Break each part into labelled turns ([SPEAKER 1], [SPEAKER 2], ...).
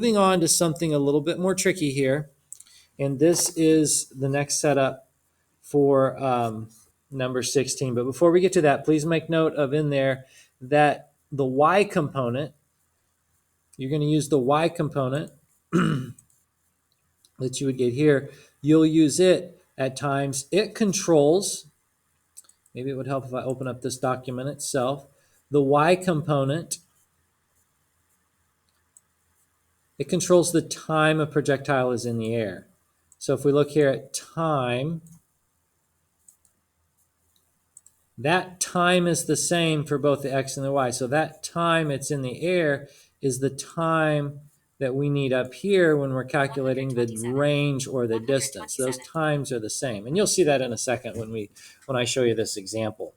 [SPEAKER 1] Moving on to something a little bit more tricky here, and this is the next setup for number 16. But before we get to that, please make note of in there that the y component, you're going to use the y component that you would get here. You'll use it at times. It controls, maybe it would help if I open up this document itself. The y component, it controls the time a projectile is in the air. So if we look here at time, that time is the same for both the x and the y. So that time it's in the air is the time that we need up here when we're calculating the range or the distance. Those times are the same. And you'll see that in a second when I show you this example.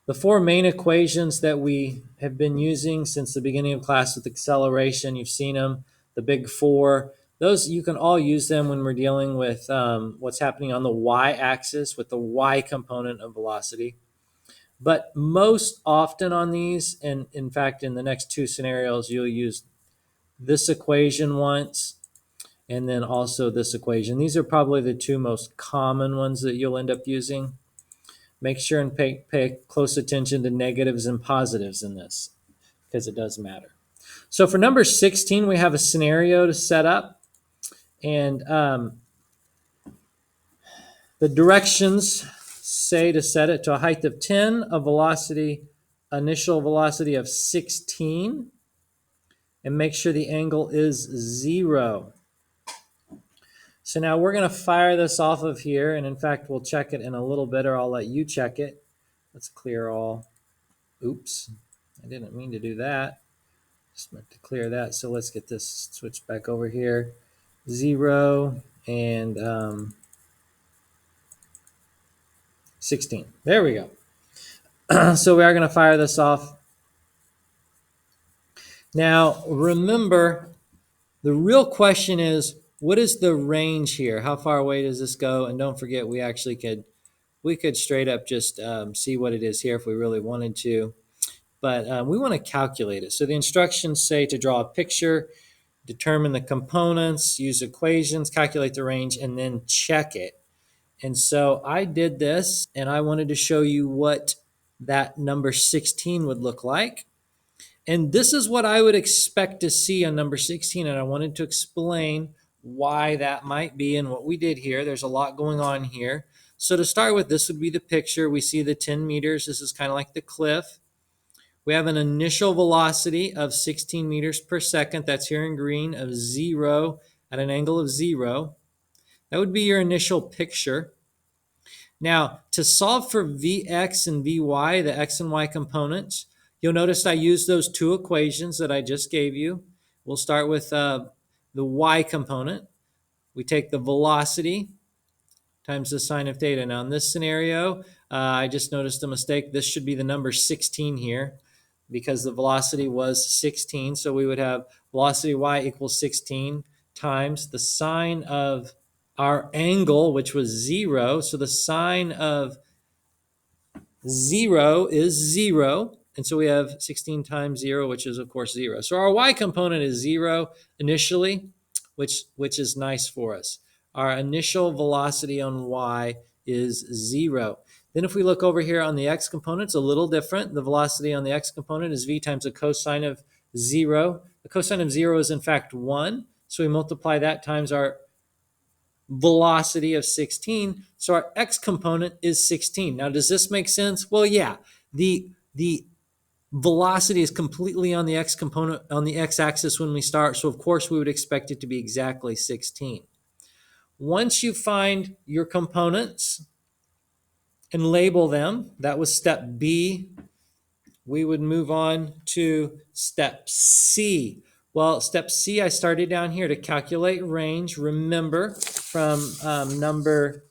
[SPEAKER 1] The four main equations that we have been using since the beginning of class with acceleration, you've seen them, the big four. Those, you can all use them when we're dealing with what's happening on the y-axis with the y component of velocity. But most often on these, and in fact in the next two scenarios, you'll use this equation once and then also this equation. These are probably the two most common ones that you'll end up using. Make sure and pay close attention to negatives and positives in this because it does matter. So for number 16, we have a scenario to set up. And the directions say to set it to a height of 10, a velocity, initial velocity of 16, and make sure the angle is 0. So now we're going to fire this off of here, and in fact, we'll check it in a little bit, or I'll let you check it. Let's clear all. Oops, I didn't mean to do that. Just meant to clear that. So let's get this switched back over here. 0 and 16. There we go. So we are going to fire this off. Now, remember, the real question is, what is the range here? How far away does this go? And don't forget, we actually could straight up just see what it is here if we really wanted to. But we want to calculate it. So the instructions say to draw a picture, determine the components, use equations, calculate the range, and then check it. And so I did this, and I wanted to show you what that number 16 would look like. And this is what I would expect to see on number 16, and I wanted to explain why that might be and what we did here. There's a lot going on here. So to start with, this would be the picture. We see the 10 meters. This is kind of like the cliff. We have an initial velocity of 16 meters per second. That's here in green, of 0 at an angle of 0. That would be your initial picture. Now, to solve for Vx and Vy, the x and y components, you'll notice I used those two equations that I just gave you. We'll start with the y component. We take the velocity times the sine of theta. Now, in this scenario, I just noticed a mistake. This should be the number 16 here because the velocity was 16. So we would have velocity y equals 16 times the sine of our angle, which was 0. So the sine of 0 is 0. And so we have 16 times 0, which is, of course, 0. So our y component is 0 initially, which is nice for us. Our initial velocity on y is 0. Then if we look over here on the x component, it's a little different. The velocity on the x component is v times the cosine of 0. The cosine of 0 is, in fact, 1. So we multiply that times our velocity of 16. So our x component is 16. Now, does this make sense? Well, yeah. The velocity is completely on the x component, on the x-axis when we start. So, of course, we would expect it to be exactly 16. Once you find your components and label them, that was step B, we would move on to step C. Well, step C, I started down here to calculate range. Remember from number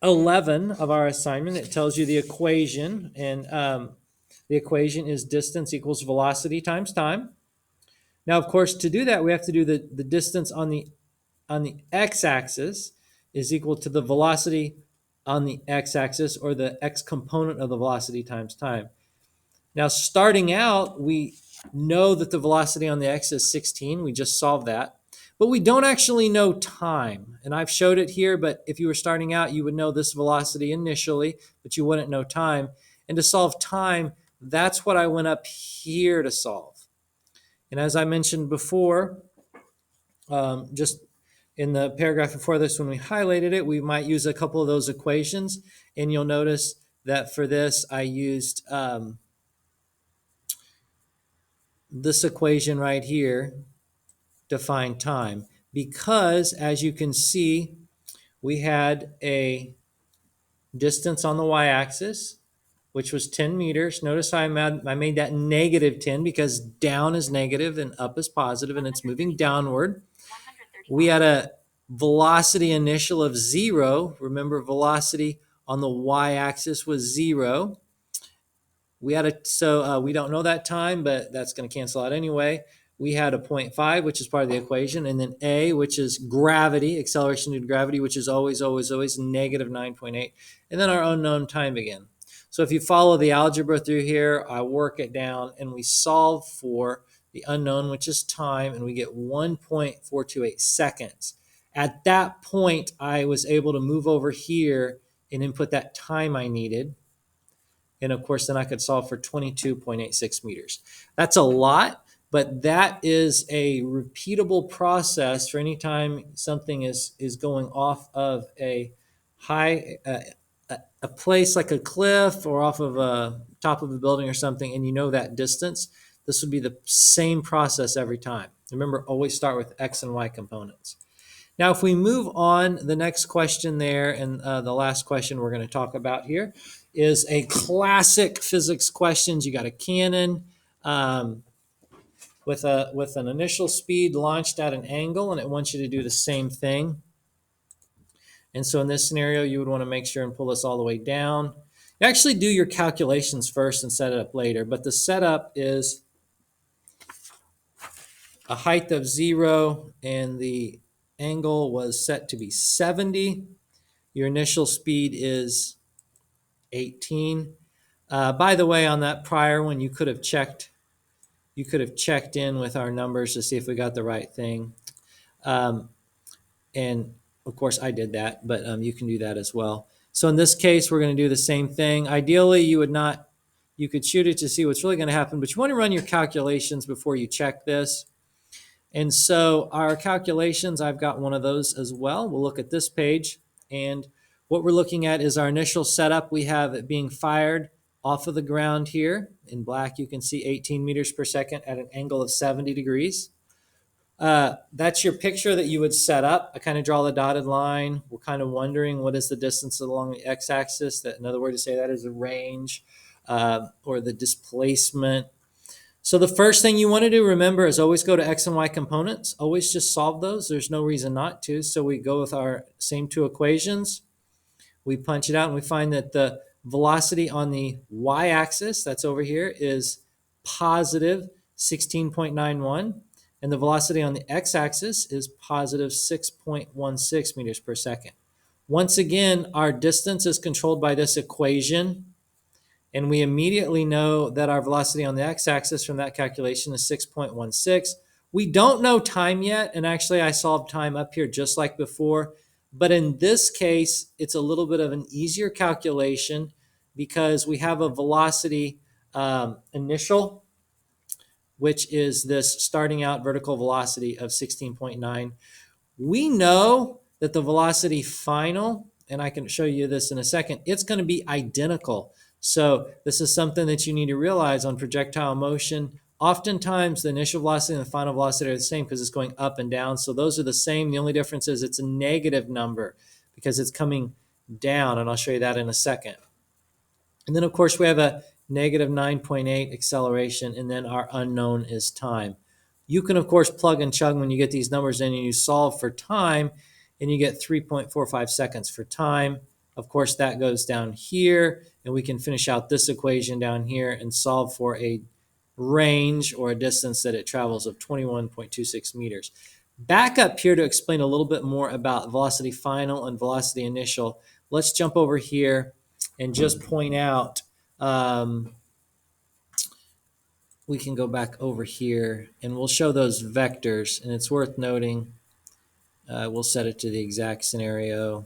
[SPEAKER 1] 11 of our assignment, it tells you the equation, and the equation is distance equals velocity times time. Now, of course, to do that, we have to do the distance on the x-axis is equal to the velocity on the x-axis, or the x component of the velocity times time. Now, starting out, we know that the velocity on the x is 16. We just solved that. But we don't actually know time. And I've showed it here, but if you were starting out, you would know this velocity initially, but you wouldn't know time. And to solve time, that's what I went up here to solve. And as I mentioned before, just in the paragraph before this, when we highlighted it, we might use a couple of those equations. And you'll notice that for this, I used this equation right here to find time. Because, as you can see, we had a distance on the y-axis, which was 10 meters. Notice I made that negative 10 because down is negative and up is positive, and it's moving downward. We had a velocity initial of 0. Remember, velocity on the y-axis was 0. We had we don't know that time, but that's going to cancel out anyway. We had a 0.5, which is part of the equation, and then a, which is gravity, acceleration due to gravity, which is always, always, always negative 9.8, and then our unknown time again. So if you follow the algebra through here, I work it down, and we solve for the unknown, which is time, and we get 1.428 seconds. At that point, I was able to move over here and input that time I needed. And of course, then I could solve for 22.86 meters. That's a lot, but that is a repeatable process for any time something is going off of a high, a place like a cliff or off of a top of a building or something, and you know that distance. This would be the same process every time. Remember, always start with x and y components. Now, if we move on, the next question there, and the last question we're going to talk about here, is a classic physics questions. You got a cannon with an initial speed launched at an angle, and it wants you to do the same thing. And so in this scenario, you would want to make sure and pull this all the way down. You actually do your calculations first and set it up later, but the setup is a height of 0, and the angle was set to be 70. Your initial speed is 18. By the way, on that prior one, you could have checked in with our numbers to see if we got the right thing. And of course, I did that, but you can do that as well. So in this case, we're going to do the same thing. Ideally, you could shoot it to see what's really going to happen, but you want to run your calculations before you check this. And so our calculations, I've got one of those as well. We'll look at this page, and what we're looking at is our initial setup. We have it being fired off of the ground here. In black, you can see 18 meters per second at an angle of 70 degrees. That's your picture that you would set up. I kind of draw the dotted line. We're kind of wondering what is the distance along the x-axis. That another word to say that is a range or the displacement. So the first thing you want to do, remember, is always go to x and y components. Always just solve those. There's no reason not to. So we go with our same two equations. We punch it out, and we find that the velocity on the y-axis, that's over here, is positive 16.91. And the velocity on the x-axis is positive 6.16 meters per second. Once again, our distance is controlled by this equation. And we immediately know that our velocity on the x-axis from that calculation is 6.16. We don't know time yet, and actually I solved time up here just like before. But in this case, it's a little bit of an easier calculation because we have a velocity initial, which is this starting out vertical velocity of 16.9. We know that the velocity final, and I can show you this in a second, it's going to be identical. So this is something that you need to realize on projectile motion. Oftentimes, the initial velocity and the final velocity are the same because it's going up and down. So those are the same. The only difference is it's a negative number because it's coming down, and I'll show you that in a second. And then, of course, we have a negative 9.8 acceleration, and then our unknown is time. You can, of course, plug and chug when you get these numbers in and you solve for time, and you get 3.45 seconds for time. Of course, that goes down here, and we can finish out this equation down here and solve for a range or a distance that it travels of 21.26 meters. Back up here to explain a little bit more about velocity final and velocity initial. Let's jump over here and just point out, we can go back over here and we'll show those vectors. And it's worth noting, we'll set it to the exact scenario.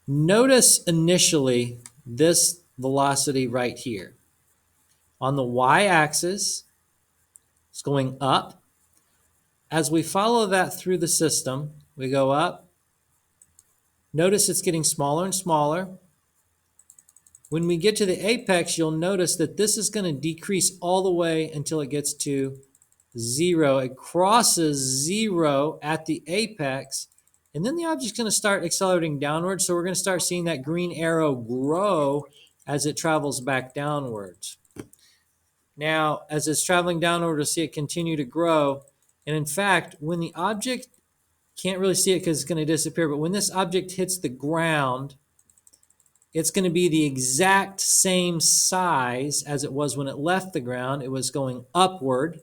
[SPEAKER 1] Notice initially this velocity right here. On the y-axis, it's going up. As we follow that through the system, we go up. Notice it's getting smaller and smaller. When we get to the apex, you'll notice that this is going to decrease all the way until it gets to 0. It crosses 0 at the apex, and then the object's going to start accelerating downwards. So we're going to start seeing that green arrow grow as it travels back downwards. Now, as it's traveling downward, we'll see it continue to grow. And in fact, when the object, can't really see it because it's going to disappear, but when this object hits the ground, it's going to be the exact same size as it was when it left the ground. It was going upward.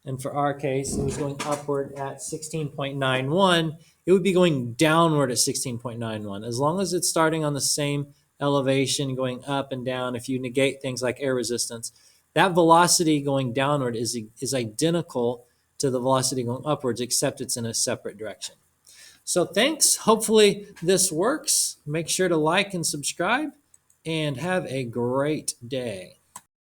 [SPEAKER 1] And for our case, it was going upward at 16.91. It would be going downward at 16.91. As long as it's starting on the same elevation, going up and down, if you negate things like air resistance, that velocity going downward is identical to the velocity going upwards, except it's in a separate direction. So thanks. Hopefully this works. Make sure to like and subscribe, and have a great day.